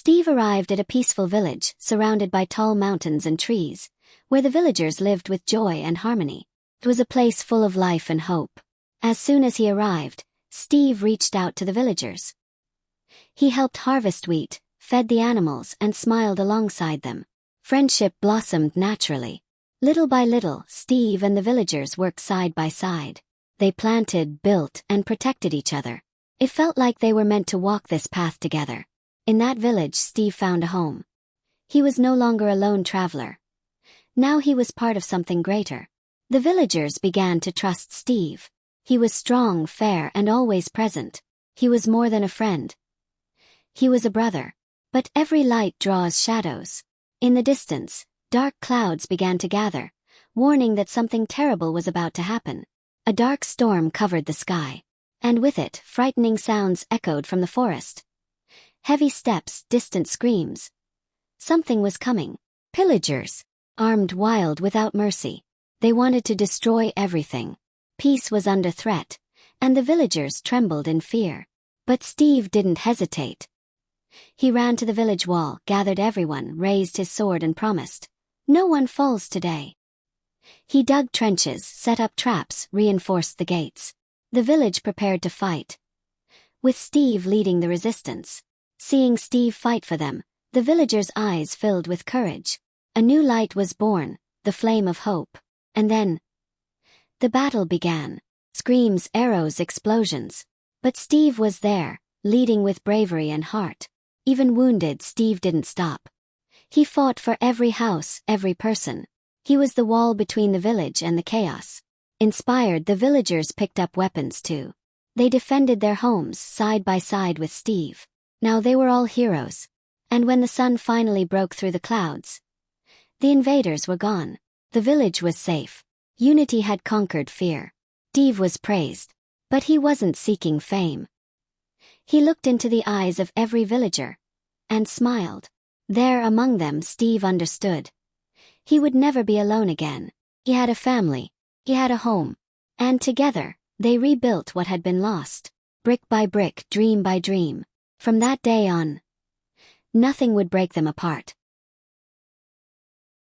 Steve arrived at a peaceful village surrounded by tall mountains and trees, where the villagers lived with joy and harmony. It was a place full of life and hope. As soon as he arrived, Steve reached out to the villagers. He helped harvest wheat, fed the animals, and smiled alongside them. Friendship blossomed naturally. Little by little, Steve and the villagers worked side by side. They planted, built, and protected each other. It felt like they were meant to walk this path together. In that village, Steve found a home. He was no longer a lone traveler. Now he was part of something greater. The villagers began to trust Steve. He was strong, fair, and always present. He was more than a friend. He was a brother. But every light draws shadows. In the distance, dark clouds began to gather, warning that something terrible was about to happen. A dark storm covered the sky. And with it, frightening sounds echoed from the forest. Heavy steps, distant screams. Something was coming. Pillagers, armed wild without mercy. They wanted to destroy everything. Peace was under threat, and the villagers trembled in fear. But Steve didn't hesitate. He ran to the village wall, gathered everyone, raised his sword and promised, "No one falls today." He dug trenches, set up traps, reinforced the gates. The village prepared to fight, with Steve leading the resistance. Seeing Steve fight for them, the villagers' eyes filled with courage. A new light was born, the flame of hope. And then, the battle began. Screams, arrows, explosions. But Steve was there, leading with bravery and heart. Even wounded, Steve didn't stop. He fought for every house, every person. He was the wall between the village and the chaos. Inspired, the villagers picked up weapons too. They defended their homes side by side with Steve. Now they were all heroes. And when the sun finally broke through the clouds, the invaders were gone. The village was safe. Unity had conquered fear. Steve was praised. But he wasn't seeking fame. He looked into the eyes of every villager and smiled. There among them, Steve understood. He would never be alone again. He had a family. He had a home. And together, they rebuilt what had been lost. Brick by brick, dream by dream. From that day on, nothing would break them apart.